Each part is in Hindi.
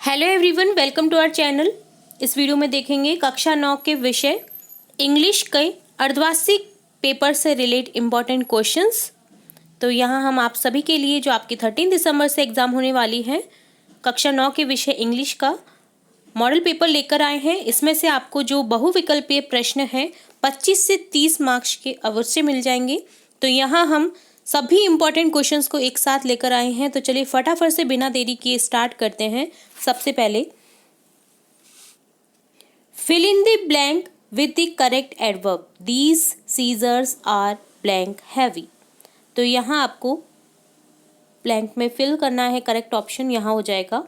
Hello everyone, welcome to our channel. इस वीडियो में देखेंगे कक्षा 9 के विषय इंग्लिश के अर्धवार्षिक पेपर से रिलेट इम्पॉर्टेंट क्वेश्चंस। तो यहाँ हम आप सभी के लिए जो आपकी 13 दिसंबर से एग्ज़ाम होने वाली है कक्षा 9 के विषय इंग्लिश का मॉडल पेपर लेकर आए हैं। इसमें से आपको जो बहुविकल्पीय प्रश्न हैं 25 से 30 मार्क्स के अवश्य मिल जाएंगे। तो यहाँ हम सभी इम्पॉर्टेंट क्वेश्चंस को एक साथ लेकर आए हैं। तो चलिए फटाफट से बिना देरी किए स्टार्ट करते हैं। सबसे पहले fill in the blank with the correct adverb. These scissors are blank heavy. तो यहाँ आपको ब्लैंक में फिल करना है। करेक्ट ऑप्शन यहाँ हो जाएगा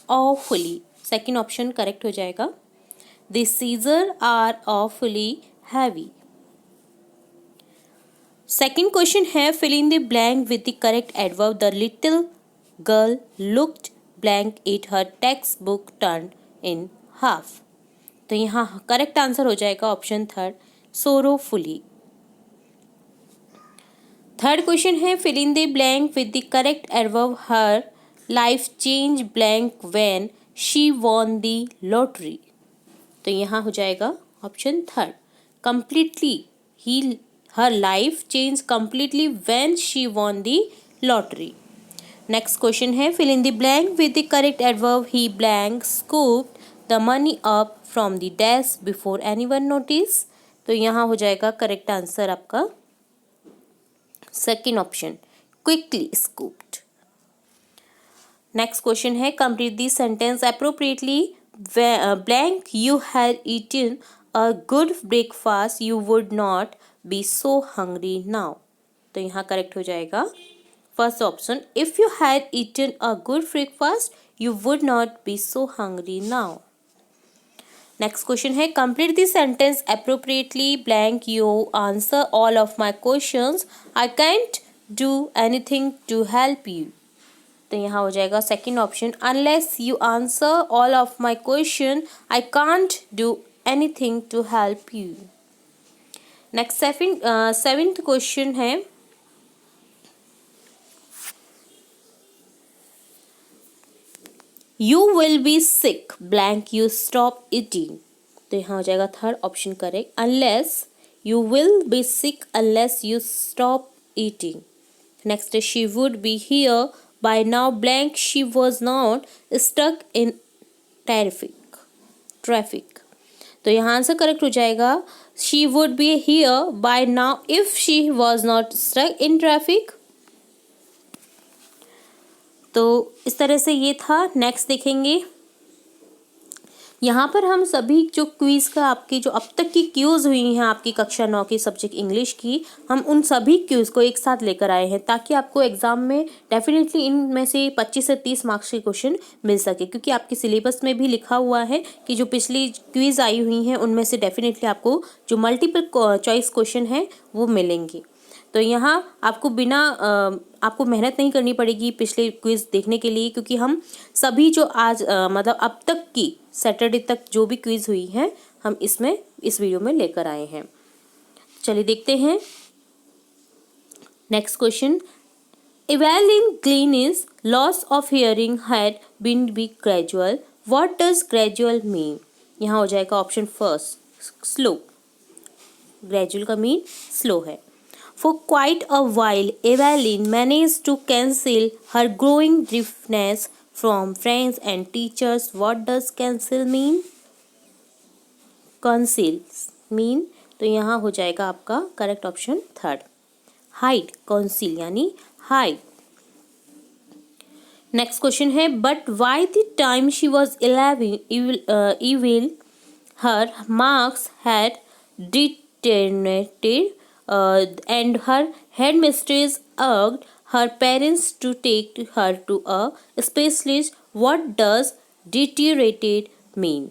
ऑफुली। सेकंड ऑप्शन करेक्ट हो जाएगा। The scissors are awfully heavy. Second question है fill in the blank with the correct adverb. The little girl looked blank at her textbook torn in half. तो यहाँ करेक्ट आंसर हो जाएगा option third sorrowfully. Third question है fill in the blank with the correct adverb. Her life change blank when she won the lottery. तो यहाँ हो जाएगा option third completely. He her life changed completely when she won the lottery. Next question है fill in the blank with the correct adverb. He blank scooped the money up from the desk before anyone noticed. तो यहाँ हो जाएगा करेक्ट आंसर आपका second option quickly scooped. Next question है complete the sentence appropriately. Blank you had eaten a good breakfast you would not be so hungry now. तो यहाँ करेक्ट हो जाएगा first option if you had eaten a good breakfast you would not be so hungry now. Next question है complete the sentence appropriately. Blank you answer all of my questions I can't do anything to help you. तो यहाँ हो जाएगा second option unless you answer all of my question I can't do anything to help you. Next seventh question है you will be sick blank you stop eating. तो यहाँ हो जाएगा third option correct unless you will be sick unless you stop eating. Next she would be here by now blank she was not stuck in traffic. तो यहाँ आंसर करेक्ट हो जाएगा she would be here by now if she was not stuck in traffic. तो इस तरह से ये था। नेक्स्ट देखेंगे यहाँ पर हम सभी जो क्विज़ का आपकी जो अब तक की क्यूज़ हुई हैं आपकी कक्षा 9 की सब्जेक्ट इंग्लिश की, हम उन सभी क्यूज़ को एक साथ लेकर आए हैं ताकि आपको एग्ज़ाम में डेफिनेटली इनमें से 25 से 30 मार्क्स के क्वेश्चन मिल सके। क्योंकि आपके सिलेबस में भी लिखा हुआ है कि जो पिछली क्विज़ आई हुई हैं उनमें से डेफिनेटली आपको जो मल्टीपल चॉइस क्वेश्चन हैं वो मिलेंगे। तो यहाँ आपको बिना आपको मेहनत नहीं करनी पड़ेगी पिछले क्विज़ देखने के लिए, क्योंकि हम सभी जो आज मतलब अब तक की सैटरडे तक जो भी क्विज़ हुई हैं हम इस वीडियो में लेकर आए हैं। चलिए देखते हैं next question. Evelyn Glennie's loss of hearing had been be gradual. What does gradual mean? यहाँ हो जाएगा ऑप्शन फर्स्ट स्लो। ग्रेजुअल का मीन स्लो है। For quite a while, Evelyn managed to conceal her growing deafness from friends and teachers. What does conceal mean? Conceal mean तो यहाँ हो जाएगा आपका correct option third hide. conceal यानी हाइड। नेक्स्ट क्वेश्चन है but why the time she was 11 her marks had deteriorated and her headmistress urged her parents to take her to a specialist. What does deteriorated mean?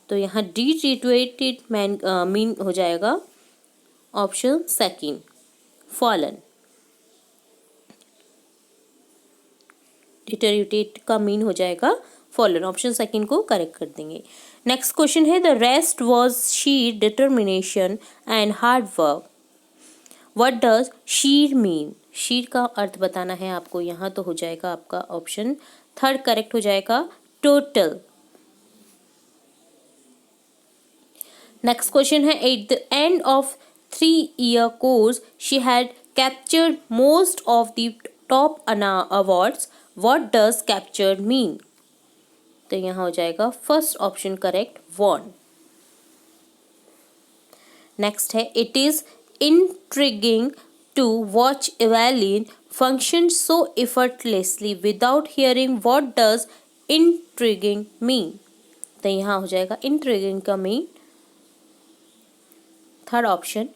तो यहाँ deteriorated mean हो जाएगा ऑप्शन सेकेंड फॉलन। deteriorated का मीन हो जाएगा फॉलन। ऑप्शन सेकेंड को करेक्ट कर देंगे। नेक्स्ट क्वेश्चन है the rest was sheer determination and hard work. What does sheer mean? Sheer का अर्थ बताना है आपको। यहाँ तो हो जाएगा आपका ऑप्शन थर्ड करेक्ट हो जाएगा total. Next question है, at the end of 3-year course she had captured most of the top awards. What does captured mean? तो यहाँ हो जाएगा first option correct, won. Next है, it is intriguing to watch Evelyn function so effortlessly without hearing. What does intriguing mean? तो यहाँ हो जाएगा intriguing का mean third option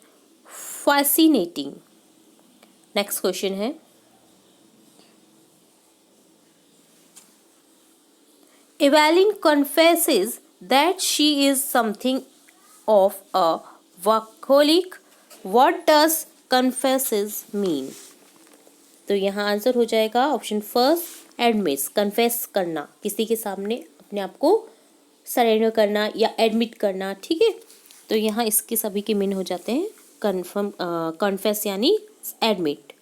fascinating. Next question है, Evelyn confesses that she is something of a workaholic. What does confesses mean? तो यहाँ आंसर हो जाएगा ऑप्शन फर्स्ट, एडमिट्स, कन्फेस करना, किसी के सामने अपने आप को सरेंडर करना या एडमिट करना, ठीक है। तो यहाँ इसके सभी के मीन हो जाते हैं कन्फेस यानी एडमिट।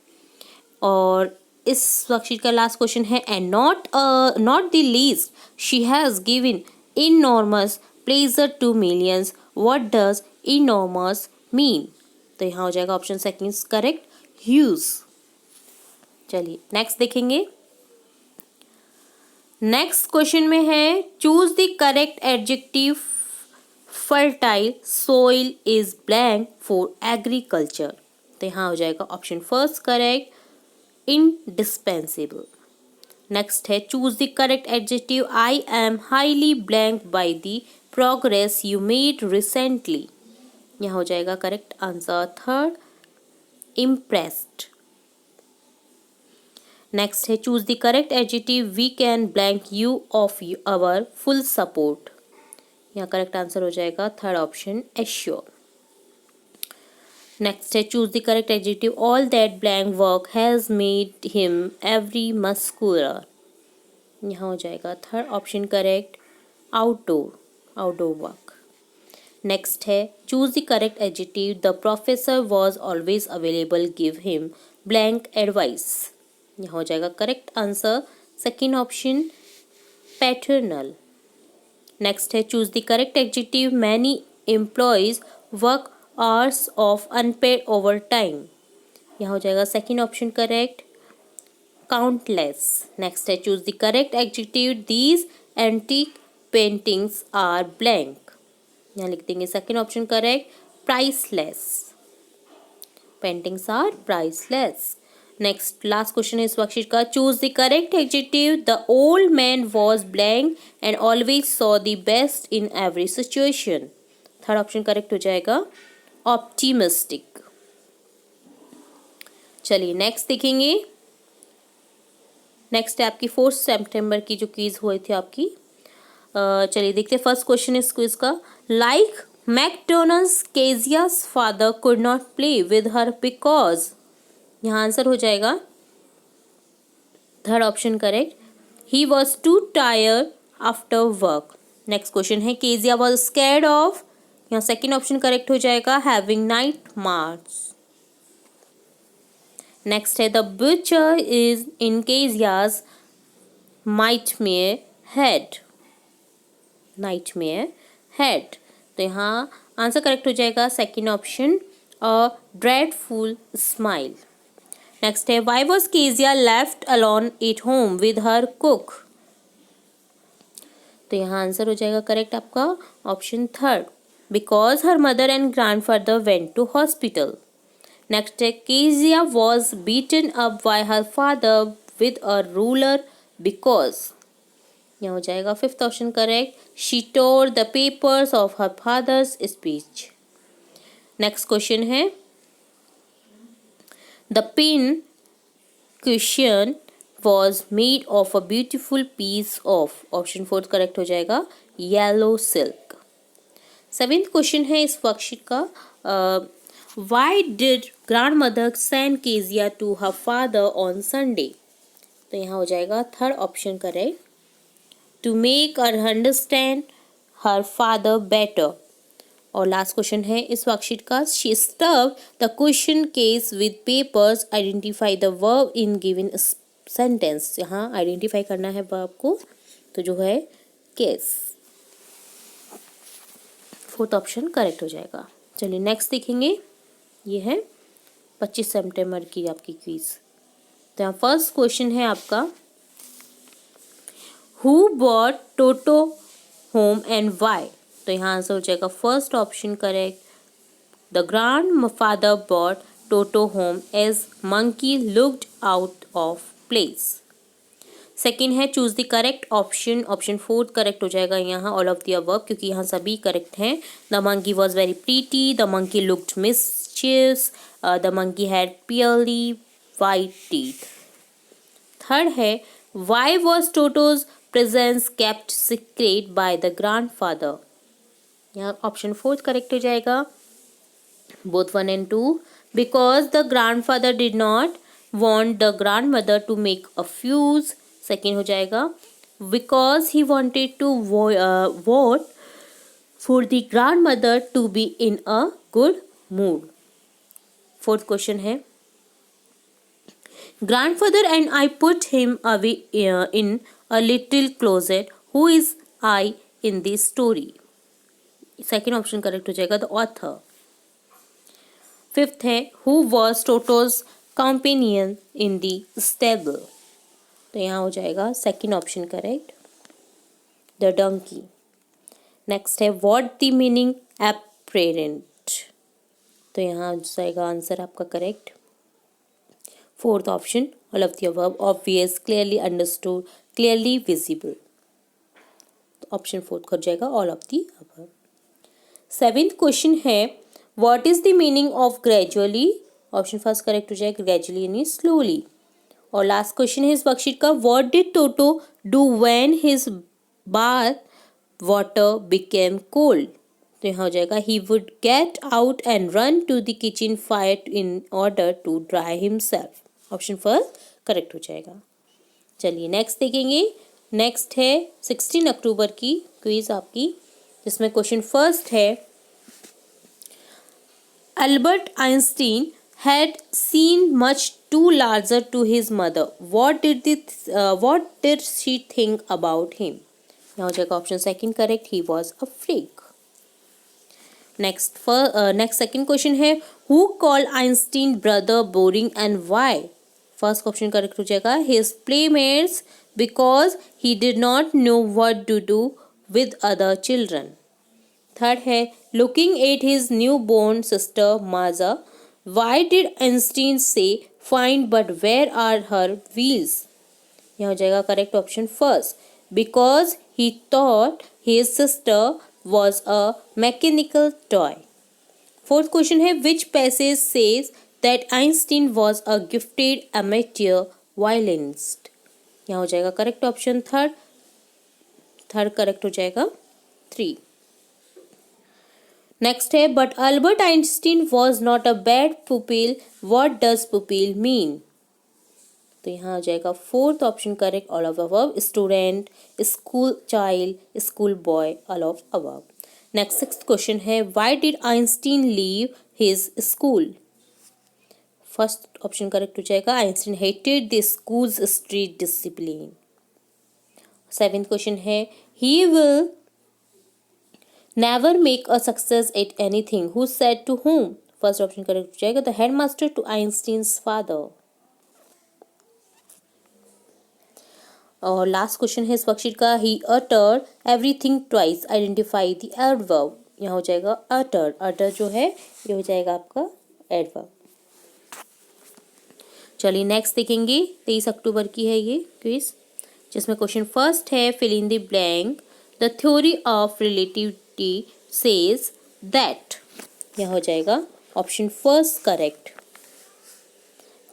और इस वर्कशीट का लास्ट क्वेश्चन है, and not the least she has given enormous pleasure to millions. What does enormous mean? तो यहाँ हो जाएगा ऑप्शन सेकंड करेक्ट, ह्यूज. चलिए नेक्स्ट देखेंगे। नेक्स्ट क्वेश्चन में है, choose the correct adjective fertile soil is blank for agriculture. तो यहाँ हो जाएगा option first correct, indispensable. Next है, choose the correct adjective I am highly blank by the progress you made recently. यहाँ हो जाएगा correct answer third, impressed. Next है, choose the correct adjective we can blank you of our full support. यहाँ करेक्ट आंसर हो जाएगा थर्ड ऑप्शन, एश्योर. नेक्स्ट है, choose the correct adjective all that blank work has made him very muscular. यहाँ हो जाएगा third option correct, outdoor work. Next है, choose the correct adjective the professor was always available give him blank advice. यहाँ हो जाएगा correct answer second option, paternal. Next है, choose the correct adjective many employees work hours of unpaid overtime. यहाँ हो जाएगा second option correct, countless. Next है, choose the correct adjective these antique paintings are blank. यहाँ लिख देंगे second option correct, priceless. Paintings are priceless. Next last question है इस वर्कशीट का, choose the correct adjective the old man was blank and always saw the best in every situation. Third option correct हो जाएगा, ऑप्टिमिस्टिक. चलिए नेक्स्ट देखेंगे। नेक्स्ट है आपकी 4 सितंबर की जो क्विज हुई थी आपकी। चलिए देखते हैं फर्स्ट क्वेश्चन इस क्विज का, like McDonald's Kezia's father could not play with her because. यहाँ आंसर हो जाएगा third option correct, he was too tired after work. Next question है, केजिया वॉज स्कैर्ड ऑफ. यहाँ सेकेंड ऑप्शन करेक्ट हो जाएगा, हैविंग नाइट मार्च. नेक्स्ट है, the butcher is in Kezia's nightmare head. Nightmare head, तो यहाँ आंसर करेक्ट हो जाएगा second option, a dreadful smile. Next है, why was Kezia left alone at home with her cook. तो यहाँ आंसर हो जाएगा करेक्ट आपका option third, because her mother and grandfather went to hospital. Next, Kezia was beaten up by her father with a ruler because. यहाँ हो जाएगा fifth option correct, she tore the papers of her father's speech. Next question है, the pin cushion was made of a beautiful piece of. Option fourth correct हो जाएगा, yellow silk. सेवेंथ क्वेश्चन है इस वर्कशीट का, why did grandmother send Kezia to her father on Sunday. तो यहाँ हो जाएगा third option correct, to make her understand her father better. और लास्ट क्वेश्चन है इस वर्कशीट का, she stuff the question case with papers, identify the verb in given sentence. यहाँ आइडेंटिफाई करना है वर्ब को तो जो है केस, फोर्थ ऑप्शन करेक्ट हो जाएगा। चलिए नेक्स्ट देखेंगे, ये है 25 सितंबर की आपकी क्विज। तो यहाँ फर्स्ट क्वेश्चन है आपका, who bought Toto home and why. तो यहाँ आंसर हो जाएगा first option correct, the grandfather bought Toto home as monkey looked out of place. Second है choose the correct option, option fourth correct हो जाएगा यहाँ ऑल ऑफ द अबव, क्योंकि यहाँ सभी करेक्ट हैं। The monkey was very pretty, the monkey looked mischievous, the monkey had pearly white teeth. Third है why was Toto's presence kept secret by the grandfather. यहाँ ऑप्शन फोर्थ करेक्ट हो जाएगा, both 1 and 2, because the grandfather did not want the grandmother to make a fuse। Second हो जाएगा because he wanted to vote for the grandmother to be in a good mood। Fourth question है grandfather and I put him away in a little closet, who is I in this story। Second option correct हो जाएगा द ऑथर। फिफ्थ है who was Toto's companion in the stable. तो यहाँ हो जाएगा second option correct, the donkey. Next है व्हाट द मीनिंग एपरेंट। तो यहाँ हो जाएगा आंसर आपका correct, fourth option all of the above, obvious, clearly understood, clearly visible. तो ऑप्शन फोर्थ हो जाएगा all of the above. Seventh question है what is the meaning of gradually. Option first correct हो जाएगा ग्रेजुअली यानी स्लोली। और लास्ट क्वेश्चन है इस वर्कशीट का, what did Toto do when his bath water became cold. तो यहाँ हो जाएगा he would get out and run to the kitchen fire in order to dry himself. Option first correct हो जाएगा। चलिए नेक्स्ट देखेंगे, नेक्स्ट है 16 अक्टूबर की क्विज आपकी, जिसमें क्वेश्चन फर्स्ट है Albert Einstein had seen much too larger to his mother. What did she think about him? यहाँ हो जाएगा option second correct, he was a freak। Next second question है who called Einstein brother boring and why? First option correct हो जाएगा his playmates because he did not know what to do with other children। Third है looking at his new born sister Maja, why did Einstein say find but where are her wheels. यहाँ हो जाएगा correct option first, because he thought his sister was a mechanical toy. Fourth question है which passage says that Einstein was a gifted amateur violinist. यहाँ हो जाएगा करेक्ट ऑप्शन थर्ड करेक्ट हो जाएगा 3। नेक्स्ट है but Albert Einstein was not a bad pupil, what does pupil mean. तो यहाँ आ जाएगा fourth option correct all of above, student, school child, school boy, all of above. Next sixth question है why did Einstein leave his school. First option correct हो जाएगा Einstein hated the school's strict discipline. Seventh question है he will never make a success at anything, who said to whom। First option correct हो जाएगा the headmaster to Einstein's father. और लास्ट क्वेश्चन है इस वर्कशीट का ही uttered everything twice, identify the adverb। यहाँ हो जाएगा uttered जो है ये हो जाएगा आपका adverb। चलिए नेक्स्ट देखेंगे 23 अक्टूबर की है ये क्विज, जिसमें क्वेश्चन फर्स्ट है fill in the blank, the theory of relativity says that। यहाँ हो जाएगा option first correct,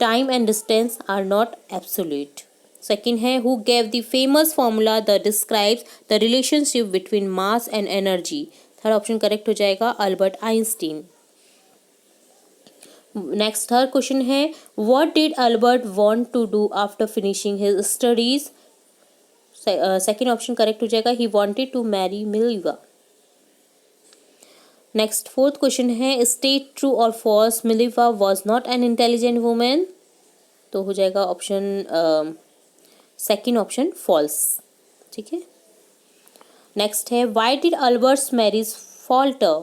time and distance are not absolute. Second है who gave the famous formula that describes the relationship between mass and energy. Third option correct हो जाएगा Albert Einstein. Next third question है what did Albert want to do after finishing his studies. Second option correct हो जाएगा he wanted to marry Mileva. Next fourth question है स्टेट ट्रू और false, Mileva was not an intelligent women. तो हो जाएगा ऑप्शन सेकेंड ऑप्शन फॉल्स। ठीक है। नेक्स्ट है why did Albert's marriage falter,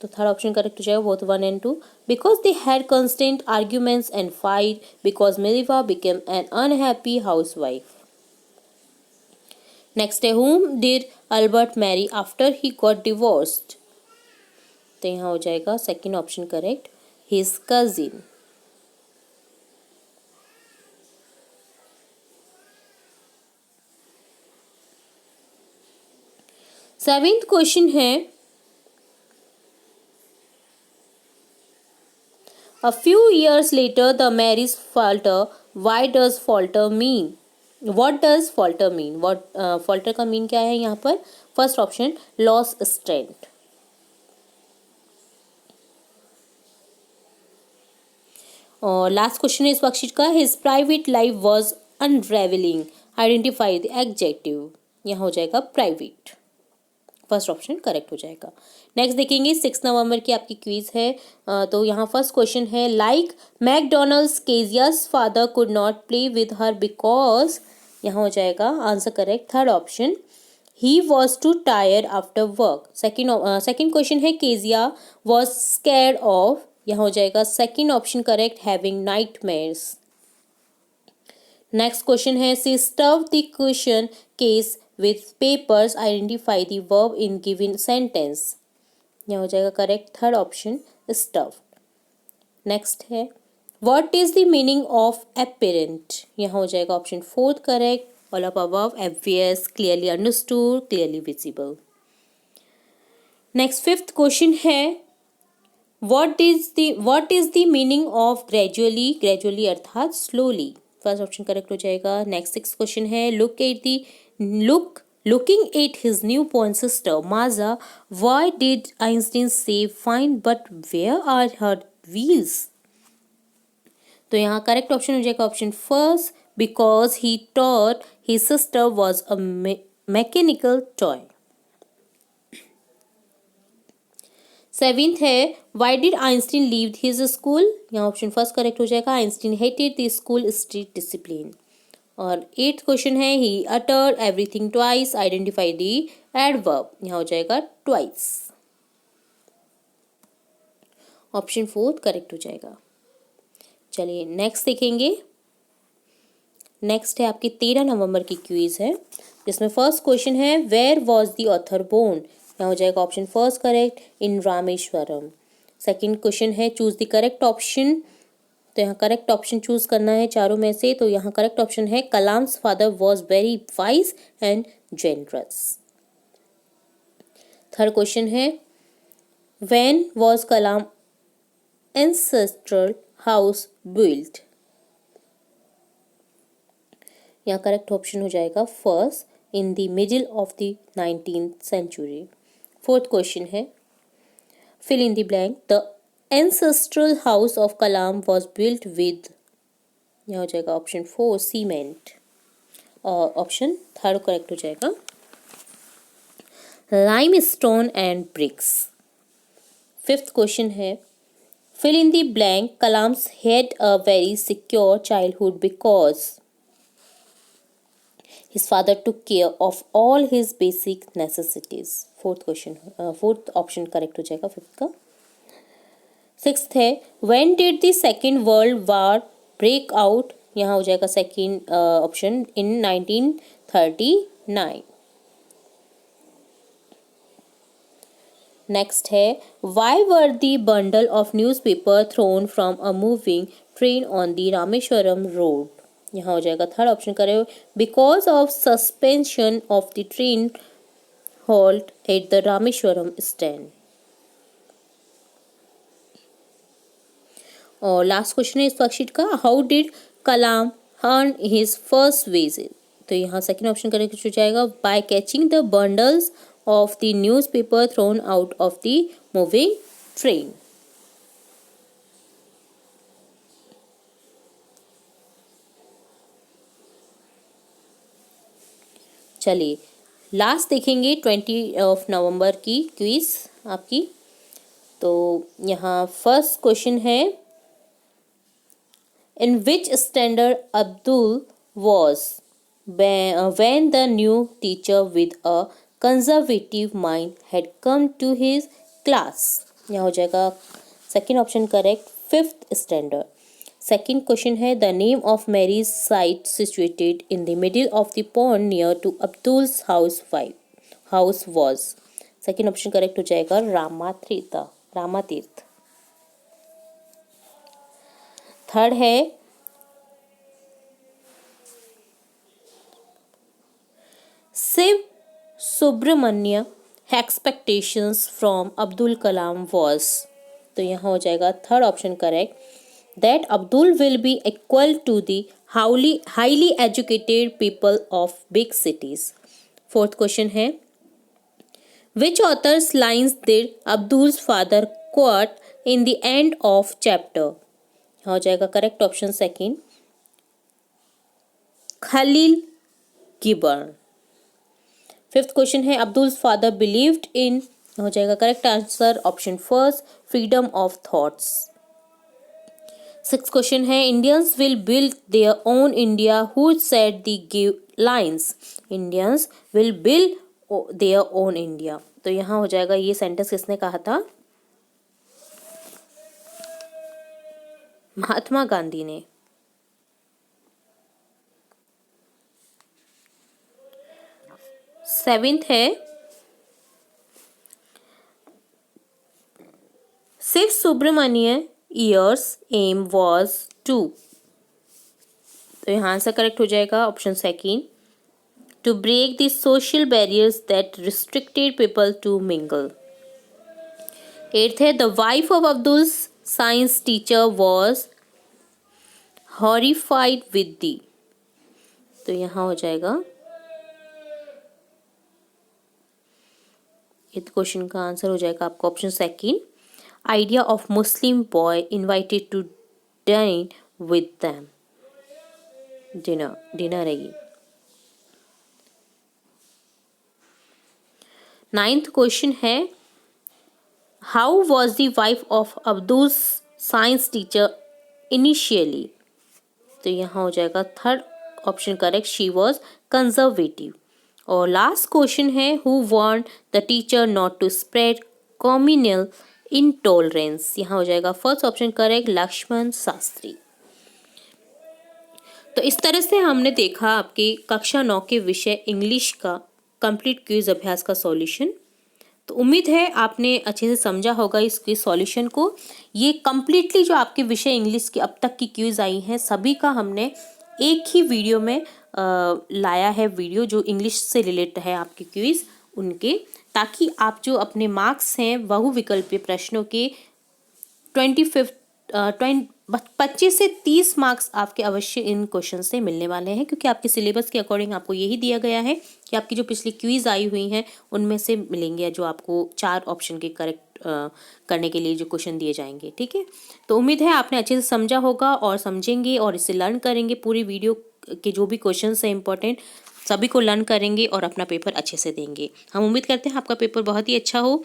तो थर्ड ऑप्शन करेक्ट हो जाएगा both 1 and 2। Because they had constant arguments and fight, because Mileva became an unhappy housewife. Next है whom did Albert marry after he got divorced, तो यहाँ हो जाएगा second option correct, his cousin. Seventh question है A few years later the marriage falter. Why does falter mean? What does falter mean? Falter का मीन क्या है यहाँ पर? First option loss strength. और लास्ट क्वेश्चन है इस वर्कशीट का, his private life was unravelling, identify the adjective, यहाँ हो जाएगा प्राइवेट, फर्स्ट ऑप्शन करेक्ट हो जाएगा। नेक्स्ट देखेंगे 6 नवंबर की आपकी क्विज है। तो यहाँ फर्स्ट क्वेश्चन है like McDonald's Kezia's father could not play with her because, यहाँ हो जाएगा answer correct third option, he was too tired after work. Second question है केजिया वॉज स्कैर्ड ऑफ, यहाँ हो जाएगा second option correct, having nightmares. Next question है see stuff the question case with papers, identify the verb in given sentence, यहाँ हो जाएगा correct third option stuffed। Next है what is the meaning of apparent, यहाँ हो जाएगा option fourth correct, all of above, obvious, clearly understood, clearly visible। Next fifth question है what is the meaning of gradually, gradually अर्थात slowly, फर्स्ट ऑप्शन करेक्ट हो जाएगा। नेक्स्ट सिक्स क्वेश्चन है looking at his newborn sister Maza, why did Einstein say fine but where are her wheels, तो यहाँ करेक्ट ऑप्शन हो जाएगा option first, because he thought his sister was a mechanical toy। Seventh है why did Einstein leave his school, यहाँ ऑप्शन फर्स्ट करेक्ट हो जाएगा, Einstein hated the school strict discipline। और एट्थ क्वेश्चन है he uttered everything twice, identify the adverb, यहाँ हो जाएगा ट्वाइस, ऑप्शन फोर्थ करेक्ट हो जाएगा। चलिए नेक्स्ट देखेंगे। नेक्स्ट है आपकी 13 नवंबर की क्विज है, जिसमें फर्स्ट क्वेश्चन है where was the author born, यहाँ हो जाएगा option first correct, in Rameswaram. Second question है चूज द करेक्ट ऑप्शन, तो यहाँ करेक्ट ऑप्शन चूज करना है चारों में से, तो यहाँ करेक्ट ऑप्शन है Kalam's father was very wise and generous. Third question है when was Kalam ancestral house built, यहाँ करेक्ट ऑप्शन हो जाएगा first, in the middle of the 19th century। Fourth question है fill in the blank, the ancestral house of Kalam was built with, यहाँ हो जाएगा ऑप्शन फोर सीमेंट, और ऑप्शन थर्ड करेक्ट हो जाएगा limestone and bricks. Fifth question है fill in the blank, Kalam's had a very secure childhood because his father took care of all his basic necessities। Fourth option correct हो जाएगा फिफ्थ का। सिक्स्थ है when did the second world war break out, यहाँ हो जाएगा सेकेंड ऑप्शन इन 1939। नेक्स्ट है why were the bundle of newspaper thrown from a moving train on the Rameswaram road, यहाँ हो जाएगा थर्ड ऑप्शन करें, because of suspension of the train halt at the Rameswaram stand. और लास्ट क्वेश्चन है इस वर्कशीट का how did Kalam earn his first wages, तो यहाँ सेकंड ऑप्शन करेक्ट हो जाएगा by catching the bundles of the newspaper thrown out of the moving train. चलिए लास्ट देखेंगे 20 नवंबर की क्विज आपकी। तो यहाँ फर्स्ट क्वेश्चन है in which standard Abdul was, when the new teacher with a conservative mind had come to his class. यहाँ हो जाएगा second option correct, 5th standard. Second question है the name of Mary's site situated in the middle of the pond near to Abdul's house was. Second option correct हो जाएगा रामातीर्थ. थर्ड है Shiva Subramania expectations from Abdul Kalam was. तो यहाँ हो जाएगा third option correct, that Abdul will be equal to the highly educated people of big cities. Fourth question है which author's lines did Abdul's father quote in the end of chapter. हो जाएगा correct option second, Khalil Gibran. Fifth question है अब्दुल्स फादर बिलीव्ड इन. हो जाएगा correct answer option first, freedom of thoughts. Six question है Indians will build their own India who said the give lines. Indians will build their own India. तो यहाँ हो जाएगा ये सेंटेंस किसने कहा था? महात्मा गांधी ने. सेवेंथ है Shiva Subramania Iyer's aim was to. तो यहाँ आंसर करेक्ट हो जाएगा option second, to break the social barriers that restricted people to mingle. Eighth है the wife of Abdul's science teacher was horrified with the. तो यहाँ हो जाएगा इस क्वेश्चन का आंसर हो जाएगा आपका option second, idea of Muslim boy invited to dine with them. Dinner है ये. नाइन्थ क्वेश्चन है how was the wife of Abdul's science teacher initially. तो यहाँ हो जाएगा third option correct, she was conservative. और लास्ट क्वेश्चन है who want the teacher not to spread communal intolerance. यहाँ हो जाएगा first option correct, Lakshmana Sastry. तो इस तरह से हमने देखा आपकी कक्षा 9 के विषय इंग्लिश का कंप्लीट क्विज अभ्यास का सॉल्यूशन. तो उम्मीद है आपने अच्छे से समझा होगा इस क्विज सॉल्यूशन को. ये कंप्लीटली जो आपके विषय इंग्लिश की अब तक की क्विज आई हैं सभी का हमने एक ही वीडियो में लाया है, वीडियो जो इंग्लिश से रिलेटेड है आपकी क्विज उनके, ताकि आप जो अपने मार्क्स हैं बहु विकल्पीय प्रश्नों के 25 से 30 मार्क्स आपके अवश्य इन क्वेश्चन से मिलने वाले हैं, क्योंकि आपके सिलेबस के अकॉर्डिंग आपको यही दिया गया है कि आपकी जो पिछली क्विज आई हुई हैं उनमें से मिलेंगे जो आपको 4 ऑप्शन के करेक्ट करने के लिए जो क्वेश्चन दिए जाएंगे. ठीक है, तो उम्मीद है आपने अच्छे से समझा होगा और समझेंगे और इसे लर्न करेंगे. पूरी वीडियो के जो भी क्वेश्चन हैं इंपॉर्टेंट सभी को लर्न करेंगे और अपना पेपर अच्छे से देंगे. हम उम्मीद करते हैं आपका पेपर बहुत ही अच्छा हो.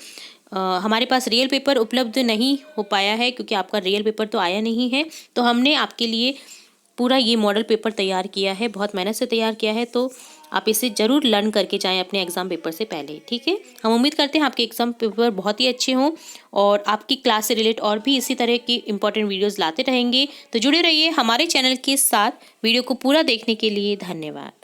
हमारे पास रियल पेपर उपलब्ध नहीं हो पाया है क्योंकि आपका रियल पेपर तो आया नहीं है, तो हमने आपके लिए पूरा ये मॉडल पेपर तैयार किया है, बहुत मेहनत से तैयार किया है. तो आप इसे ज़रूर लर्न करके जाएं अपने एग्ज़ाम पेपर से पहले. ठीक है, हम उम्मीद करते हैं आपके एग्ज़ाम पेपर बहुत ही अच्छे हों और आपकी क्लास से रिलेटेड और भी इसी तरह की इंपॉर्टेंट वीडियोज़ लाते रहेंगे. तो जुड़े रहिए हमारे चैनल के साथ. वीडियो को पूरा देखने के लिए धन्यवाद.